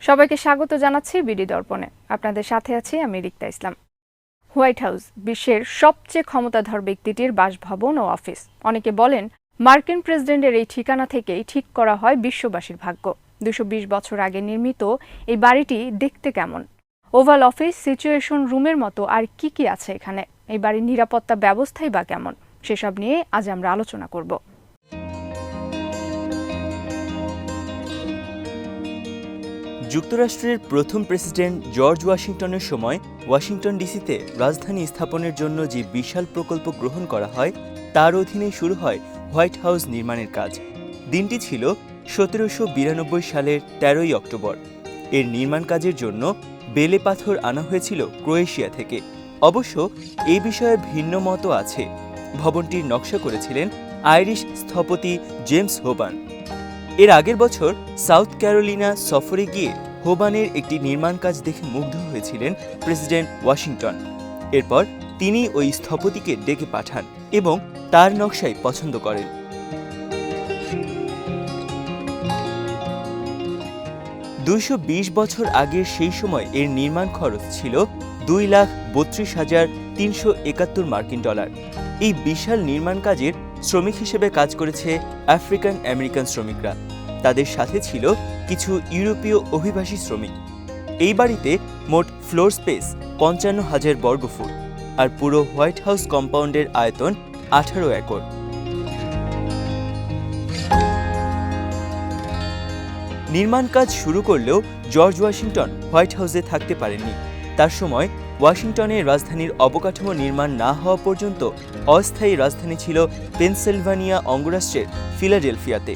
সবাইকে স্বাগত জানাচ্ছি বিডি দর্পণে। আপনাদের সাথে আছি আমি রিক্তা ইসলাম। হোয়াইট হাউস বিশ্বের সবচেয়ে ক্ষমতাধর ব্যক্তিটির বাসভবন ও অফিস। অনেকে বলেন মার্কিন প্রেসিডেন্টের এই ঠিকানা থেকেই ঠিক করা হয় বিশ্ববাসীর ভাগ্য। 220 বছর আগে নির্মিত এই বাড়িটি দেখতে কেমন? ওভাল অফিস, সিচুয়েশন রুমের মতো আর কি কি আছে এখানে? এই বাড়ির নিরাপত্তা ব্যবস্থাই বা কেমন? সেসব নিয়ে আজ আমরা আলোচনা করব। যুক্তরাষ্ট্রের প্রথম প্রেসিডেন্ট জর্জ ওয়াশিংটনের সময় ওয়াশিংটন ডিসিতে রাজধানী স্থাপনের জন্য যে বিশাল প্রকল্প গ্রহণ করা হয় তার অধীনে শুরু হয় হোয়াইট হাউস নির্মাণের কাজ। দিনটি ছিল 1792 সালের 13ই অক্টোবর। এর নির্মাণ কাজের জন্য বেলে পাথর আনা হয়েছিল ক্রোয়েশিয়া থেকে। অবশ্য এই বিষয়ে ভিন্ন মতও আছে। ভবনটির নকশা করেছিলেন আইরিশ স্থপতি জেমস হোবান। এর আগের বছর সাউথ ক্যারোলিনা সফরে গিয়ে হোবানের একটি নির্মাণ কাজ দেখে মুগ্ধ হয়েছিলেন প্রেসিডেন্ট ওয়াশিংটন। এরপর তিনি ওই স্থপতিকে ডেকে পাঠান এবং তার নকশাই পছন্দ করেন। 220 বছর আগের সেই সময় এর নির্মাণ খরচ ছিল $2,32,371 মার্কিন ডলার। এই বিশাল নির্মাণ কাজের শ্রমিক হিসেবে কাজ করেছে আফ্রিকান আমেরিকান শ্রমিকরা। তাদের সাথে ছিল কিছু ইউরোপীয় অভিবাসী শ্রমিক। এই বাড়িতে মোট ফ্লোর স্পেস 55,000 বর্গফুট আর পুরো হোয়াইট হাউস কম্পাউন্ডের আয়তন 18 একর। নির্মাণ কাজ শুরু করলেও জর্জ ওয়াশিংটন হোয়াইট হাউসে থাকতে পারেননি। তার সময় ওয়াশিংটনের রাজধানীর অবকাঠামো নির্মাণ না হওয়া পর্যন্ত অস্থায়ী রাজধানী ছিল পেনসিলভানিয়া অঙ্গরাজ্যের ফিলাডেলফিয়াতে।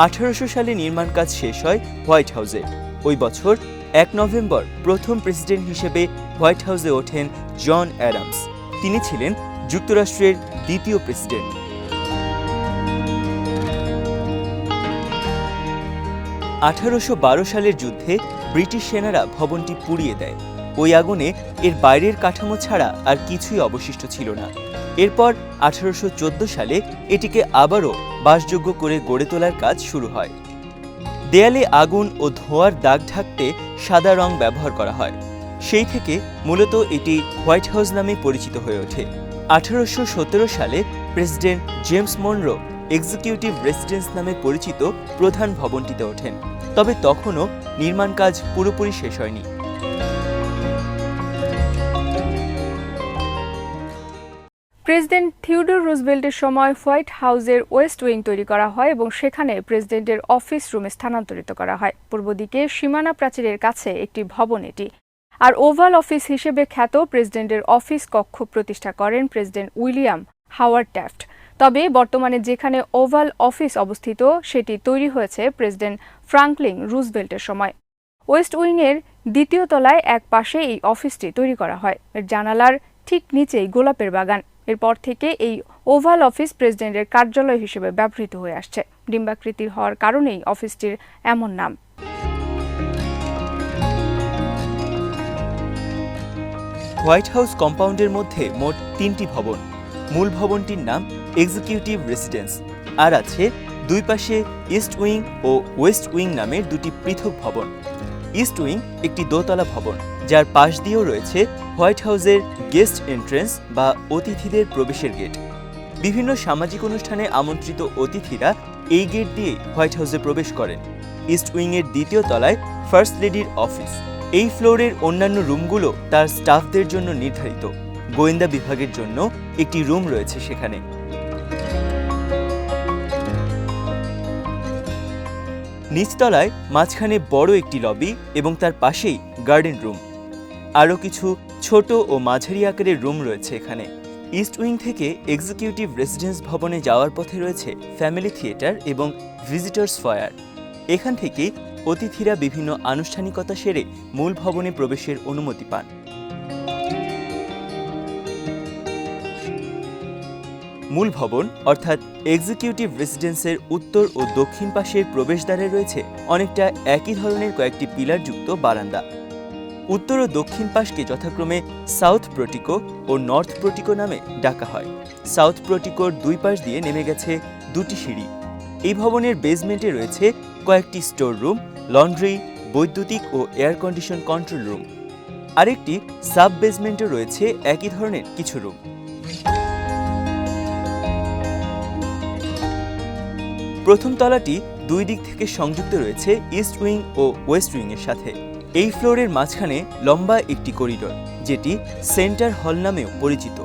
1800 সালে নির্মাণ কাজ শেষ হয় হোয়াইট হাউসে। ওই বছর 1 নভেম্বর প্রথম প্রেসিডেন্ট হিসেবে হোয়াইট হাউসে ওঠেন জন অ্যাডামস। তিনি ছিলেন যুক্তরাষ্ট্রের দ্বিতীয় প্রেসিডেন্ট। 1812 সালের যুদ্ধে ব্রিটিশ সেনারা ভবনটি পুড়িয়ে দেয়। ওই আগুনে এর বাইরের কাঠামো ছাড়া আর কিছুই অবশিষ্ট ছিল না। এরপর 1814 সালে এটিকে আবারও বাসযোগ্য করে গড়ে তোলার কাজ শুরু হয়। দেয়ালে আগুন ও ধোঁয়ার দাগ ঢাকতে সাদা রং ব্যবহার করা হয়। সেই থেকে মূলত এটি হোয়াইট হাউস নামে পরিচিত হয়ে ওঠে। 1817 সালে president James Munro executive residence নামে পরিচিত প্রধান ভবনটিতে ওঠেন। তবে তখনও নির্মাণ কাজ পুরোপুরি শেষ হয়নি। প্রেসিডেন্ট থিওডোর রুজভেল্টের সময় হোয়াইট হাউসের ওয়েস্ট উইং তৈরি করা হয় এবং সেখানে প্রেসিডেন্টের অফিস রুমে স্থানান্তরিত করা হয়। পূর্ব দিকে সীমানা প্রাচীরের কাছে একটি ভবন এটি। আর ওভাল অফিস হিসেবে খ্যাত প্রেসিডেন্টের অফিস কক্ষ প্রতিষ্ঠা করেন প্রেসিডেন্ট উইলিয়াম হাওয়ার্ড ট্যাফট। তবে বর্তমানে যেখানে ওভাল অফিস অবস্থিত সেটি তৈরি হয়েছে প্রেসিডেন্ট ফ্রাঙ্কলিন রুজভেল্টের সময়। ওয়েস্ট উইংয়ের দ্বিতীয় তলায় এক পাশে এই অফিসটি তৈরি করা হয়। এর জানালার ঠিক নিচেই গোলাপের বাগান। এরপর থেকে এই ওভাল অফিস প্রেসিডেন্টের কার্যালয় হিসেবে ব্যবহৃত হয়ে আসছে। ডিম্বাকৃতির হওয়ার কারণেই অফিসটির এমন নাম। হোয়াইট হাউস কম্পাউন্ডের মধ্যে মোট 3টি ভবন। মূল ভবনটির নাম এক্সিকিউটিভ রেসিডেন্স, আর আছে দুই পাশে ইস্ট উইং ও ওয়েস্ট উইং নামের দুটি পৃথক ভবন। ইস্ট উইং একটি দোতলা ভবন, যার পাশ দিয়েও রয়েছে হোয়াইট হাউসের গেস্ট এন্ট্রেন্স বা অতিথিদের প্রবেশের গেট। বিভিন্ন সামাজিক অনুষ্ঠানে আমন্ত্রিত অতিথিরা এই গেট দিয়ে হোয়াইট হাউসে প্রবেশ করেন। ইস্ট উইংয়ের দ্বিতীয় তলায় ফার্স্ট লেডির অফিস। এই ফ্লোরের অন্যান্য রুমগুলো তার স্টাফদের জন্য নির্ধারিত। গোয়েন্দা বিভাগের জন্য একটি রুম রয়েছে সেখানে। নিচতলায় মাঝখানে বড় একটি লবি এবং তার পাশেই গার্ডেন রুম। আরও কিছু ছোট ও মাঝারি আকারের রুম রয়েছে এখানে। ইস্ট উইং থেকে এক্সিকিউটিভ রেসিডেন্স ভবনে যাওয়ার পথে রয়েছে ফ্যামিলি থিয়েটার এবং ভিজিটর্স ফয়ার। এখান থেকে অতিথিরা বিভিন্ন আনুষ্ঠানিকতা সেরে মূল ভবনে প্রবেশের অনুমতি পান। মূল ভবন অর্থাৎ এক্সিকিউটিভ রেসিডেন্সের উত্তর ও দক্ষিণ পাশের প্রবেশদ্বারে রয়েছে অনেকটা একই ধরনের কয়েকটি পিলারযুক্ত বারান্দা। উত্তর ও দক্ষিণ পাশকে যথাক্রমে সাউথ প্রোটিকো ও নর্থ প্রোটিকো নামে ডাকা হয়। সাউথ প্রোটিকোর দুই পাশ দিয়ে নেমে গেছে দুটি সিঁড়ি। এই ভবনের বেসমেন্টে রয়েছে কয়েকটি স্টোর রুম, লন্ড্রি, বৈদ্যুতিক ও এয়ার কন্ডিশন কন্ট্রোল রুম। আরেকটি সাব বেসমেন্টে রয়েছে একই ধরনের কিছু রুম। প্রথম তলাটি দুই দিক থেকে সংযুক্ত রয়েছে ইস্ট উইং ও ওয়েস্ট উইং এর সাথে। এই ফ্লোরের মাঝখানে লম্বা একটি করিডোর, যেটি সেন্টার হল নামেও পরিচিত।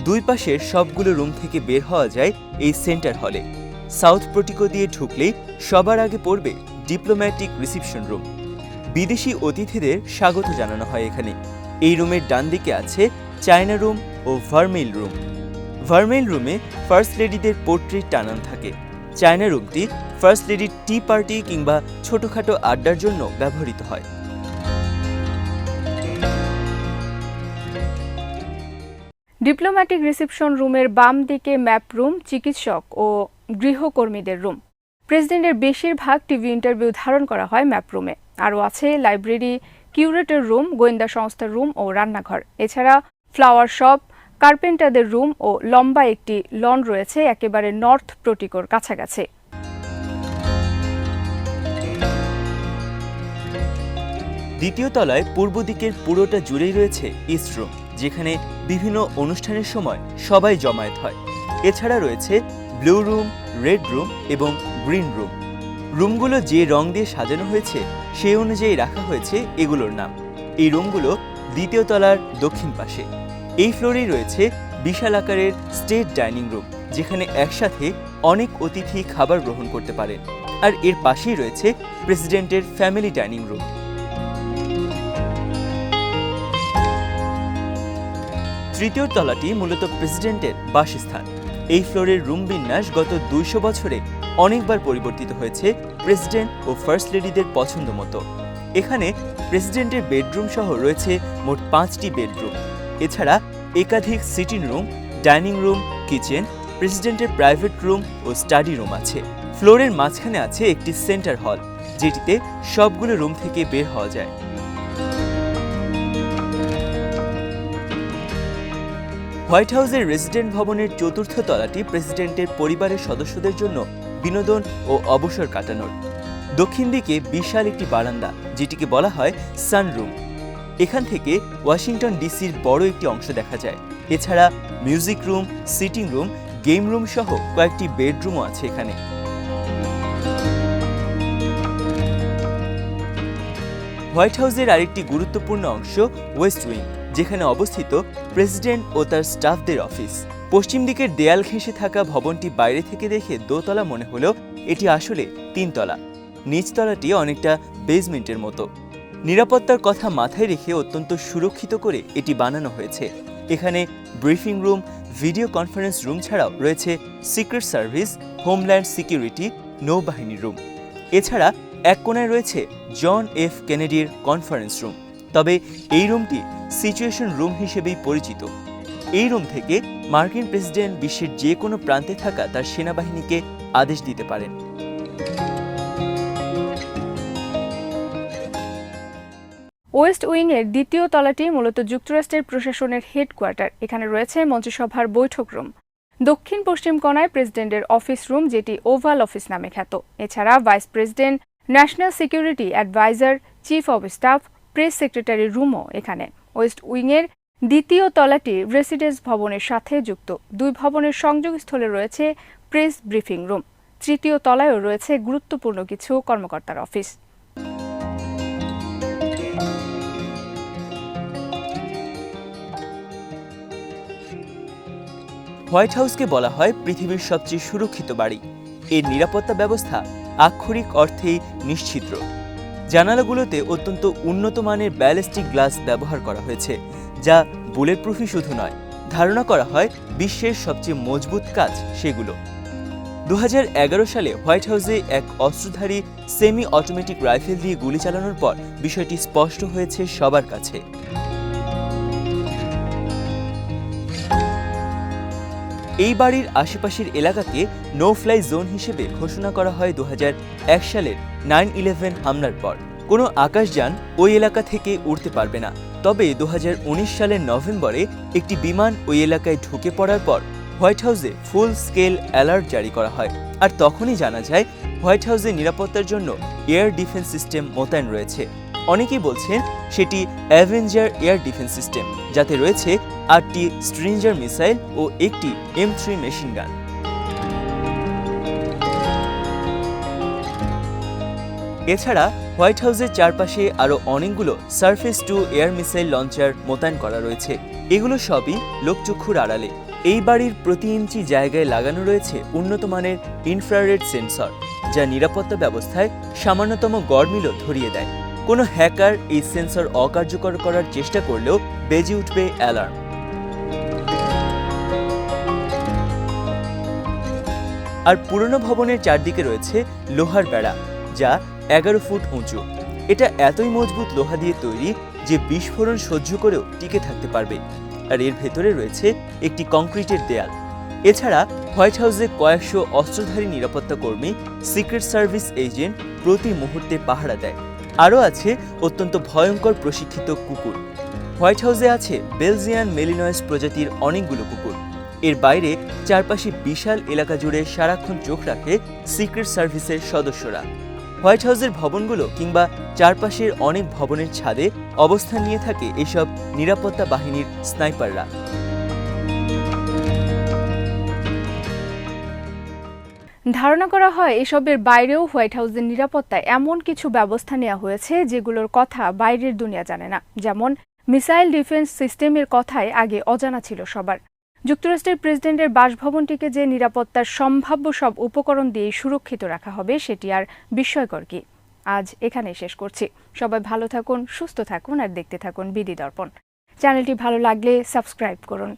দুই পাশের সবগুলো রুম থেকে বের হওয়া যায় এই সেন্টার হলে। সাউথ পোর্টিকো দিয়ে ঢুকলেই সবার আগে পড়বে ডিপ্লোম্যাটিক রিসিপশন রুম। বিদেশি অতিথিদের স্বাগত জানানো হয় এখানে। এই রুমের ডান দিকে আছে চায়না রুম ও ভারমেইল রুম। ভারমেইল রুমে ফার্স্ট লেডিদের পোর্ট্রেট টানানো থাকে। চায়না রুমটি ফার্স্ট লেডির টি পার্টি কিংবা ছোটখাটো আড্ডার জন্য ব্যবহৃত হয়। ডিপ্লোম্যাটিক রিসেপশন রুমের বাম দিকে ম্যাপ রুম, চিকিৎসক ও গৃহকর্মীদের রুম। প্রেসিডেন্টের বেশিরভাগ টিভি ইন্টারভিউ ধারণ করা হয় ম্যাপ রুমে। আরও আছে লাইব্রেরি, কিউরেটর রুম, গোয়েন্দা সংস্থার রুম ও রান্নাঘর। এছাড়া ফ্লাওয়ার শপ, কার্পেন্টারদের রুম ও লম্বা একটি লন রয়েছে একেবারে নর্থ পোর্টিকোর কাছাকাছি। দ্বিতীয় তলায় পূর্ব দিকের পুরোটা জুড়েই রয়েছে ইস্ট রুম, যেখানে বিভিন্ন অনুষ্ঠানের সময় সবাই জমায়েত হয়। এছাড়া রয়েছে ব্লু রুম, রেড রুম এবং গ্রিন রুম। রুমগুলো যে রং দিয়ে সাজানো হয়েছে সেই অনুযায়ী রাখা হয়েছে এগুলোর নাম। এই রুমগুলো দ্বিতীয় তলার দক্ষিণ পাশে। এই ফ্লোরেই রয়েছে বিশাল আকারের স্টেট ডাইনিং রুম, যেখানে একসাথে অনেক অতিথি খাবার গ্রহণ করতে পারেন। আর এর পাশেই রয়েছে প্রেসিডেন্টের ফ্যামিলি ডাইনিং রুম। তৃতীয় তলাটি মূলত প্রেসিডেন্টের বাসস্থান। এই ফ্লোরের রুম বিন্যাস গত 200 বছরে অনেকবার পরিবর্তিত হয়েছে প্রেসিডেন্ট ও ফার্স্ট লেডিদের পছন্দ মতো। এখানে প্রেসিডেন্টের বেডরুম সহ রয়েছে মোট 5টি বেডরুম। এছাড়া একাধিক sitting room, dining room, kitchen, প্রেসিডেন্টের প্রাইভেট রুম ও স্টাডি রুম আছে। ফ্লোরের মাঝখানে আছে একটি সেন্টার হল, যেটিতে সবগুলো রুম থেকে বের হওয়া যায়। হোয়াইট হাউসের রেসিডেন্ট ভবনের চতুর্থ তলাটি প্রেসিডেন্টের পরিবারের সদস্যদের জন্য বিনোদন ও অবসর কাটানোর। দক্ষিণ দিকে বিশাল একটি বারান্দা, যেটিকে বলা হয় সানরুম। এখান থেকে ওয়াশিংটন ডিসির বড় একটি অংশ দেখা যায়। এছাড়া music room, sitting room, game room সহ কয়েকটি বেডরুমও আছে এখানে। হোয়াইট হাউসের আরেকটি গুরুত্বপূর্ণ অংশ ওয়েস্ট উইং, যেখানে অবস্থিত প্রেসিডেন্ট ও তার স্টাফদের অফিস। পশ্চিম দিকের দেয়াল ঘেঁষে থাকা ভবনটি বাইরে থেকে দেখে দোতলা মনে হলেও এটি আসলে 3 তলা। নিচতলাটি অনেকটা বেসমেন্টের মতো। নিরাপত্তার কথা মাথায় রেখে অত্যন্ত সুরক্ষিত করে এটি বানানো হয়েছে। এখানে briefing room, video conference room ছাড়াও রয়েছে সিক্রেট সার্ভিস, হোমল্যান্ড সিকিউরিটি, নৌবাহিনী রুম। এছাড়া এক কোণায় রয়েছে জন এফ কেনেডির কনফারেন্স রুম। তবে এই রুমটি সিচুয়েশন রুম হিসেবেই পরিচিত। এই রুম থেকে মার্কিন প্রেসিডেন্ট বিশ্বের যে কোনো প্রান্তে থাকা তার সেনাবাহিনীকে আদেশ দিতে পারেন। ওয়েস্ট উইং এর দ্বিতীয় তলাটি মূলত যুক্তরাষ্ট্রের প্রশাসনের হেডকোয়ার্টার। এখানে রয়েছে মন্ত্রিসভার বৈঠক রুম। দক্ষিণ পশ্চিম কোণায় প্রেসিডেন্টের অফিস রুম, যেটি ওভাল অফিস নামে খ্যাত। এছাড়া vice president, national security adviser, chief of staff, press সেক্রেটারির রুমও এখানে। ওয়েস্ট উইং এর দ্বিতীয় তলাটি রেসিডেন্স ভবনের সাথে যুক্ত। দুই ভবনের সংযোগস্থলে রয়েছে প্রেস ব্রিফিং রুম। তৃতীয় তলায়ও রয়েছে গুরুত্বপূর্ণ কিছু কর্মকর্তার অফিস। হোয়াইট হাউসকে বলা হয় পৃথিবীর সবচেয়ে সুরক্ষিত বাড়ি। এর নিরাপত্তা ব্যবস্থা আক্ষরিক অর্থেই নিশ্ছিদ্র। জানালাগুলোতে অত্যন্ত উন্নত মানের ব্যালিস্টিক গ্লাস ব্যবহার করা হয়েছে, যা বুলেট প্রুফই শুধু নয়, ধারণা করা হয় বিশ্বের সবচেয়ে মজবুত কাজ সেগুলো। 2011 সালে হোয়াইট হাউসে এক অস্ত্রধারী সেমি অটোমেটিক রাইফেল দিয়ে গুলি চালানোর পর বিষয়টি স্পষ্ট হয়েছে সবার কাছে। এই বাড়ির আশেপাশের এলাকাকে নো ফ্লাই জোন হিসেবে ঘোষণা করা হয় 2001 সালের 9/11 হামলার পর। কোনো আকাশযান ওই এলাকা থেকে উড়তে পারবে না। তবে 2019 সালের নভেম্বরে একটি বিমান ওই এলাকায় ঢুকে পড়ার পর হোয়াইট হাউসে ফুল স্কেল অ্যালার্ট জারি করা হয়। আর তখনই জানা যায় হোয়াইট হাউসের নিরাপত্তার জন্য এয়ার ডিফেন্স সিস্টেম মোতায়েন রয়েছে। অনেকেই বলছেন সেটি অ্যাভেঞ্জার এয়ার ডিফেন্স সিস্টেম, যাতে রয়েছে 8টি স্ট্রিঞ্জার মিসাইল ও একটি M3 মেশিন গান। এছাড়া হোয়াইট হাউসের চারপাশে আরও অনেকগুলো surface two air missile launcher মোতায়েন করা রয়েছে। এগুলো সবই লোকচক্ষুর আড়ালে। এই বাড়ির প্রতি ইঞ্চি জায়গায় লাগানো রয়েছে উন্নত মানের ইনফ্রারেড সেন্সর, যা নিরাপত্তা ব্যবস্থায় সামান্যতম গড়মিলও ধরিয়ে দেয়। কোনো হ্যাকার এই সেন্সর অকার্যকর করার চেষ্টা করলেও বেজে উঠবে অ্যালার্ম। আর পুরনো ভবনের চারদিকে রয়েছে লোহার বেড়া, যা 11 ফুট উঁচু। এটা এতই মজবুত লোহা দিয়ে তৈরি যে বিস্ফোরণ সহ্য করেও টিকে থাকতে পারবে। আর এর ভেতরে রয়েছে একটি কংক্রিটের দেয়াল। এছাড়া হোয়াইট হাউসে কয়েকশো অস্ত্রধারী নিরাপত্তা কর্মী, সিক্রেট সার্ভিস এজেন্ট প্রতি মুহূর্তে পাহারা দেয়। আরও আছে অত্যন্ত ভয়ঙ্কর প্রশিক্ষিত কুকুর। হোয়াইট হাউসে আছে বেলজিয়ান মেলিনয়েস প্রজাতির অনেকগুলো কুকুর। এর বাইরে চারপাশে বিশাল এলাকা জুড়ে সারাক্ষণ চোখ রাখে সিক্রেট সার্ভিসের সদস্যরা। হোয়াইট হাউসের ভবনগুলো কিংবা চারপাশের অনেক ভবনের ছাদে অবস্থান নিয়ে থাকে এসব নিরাপত্তা বাহিনীর স্নাইপাররা। ধারণা করা হয় এসবের বাইরেও হোয়াইট হাউসের নিরাপত্তায় এমন কিছু ব্যবস্থা নেওয়া হয়েছে যেগুলোর কথা বাইরের দুনিয়া জানে না। যেমন মিসাইল ডিফেন্স সিস্টেমের কথাই আগে অজানা ছিল সবার। যুক্তরাষ্ট্রের প্রেসিডেন্টের বাসভবনটিকে যে নিরাপত্তার সম্ভাব্য সব উপকরণ দিয়ে সুরক্ষিত রাখা হবে সেটি আর বিস্ময়কর কি। আজ এখানেই শেষ করছি। সবাই ভালো থাকুন, সুস্থ থাকুন আর দেখতে থাকুন বিডি দর্পণ। চ্যানেলটি ভালো লাগলে সাবস্ক্রাইব করুন।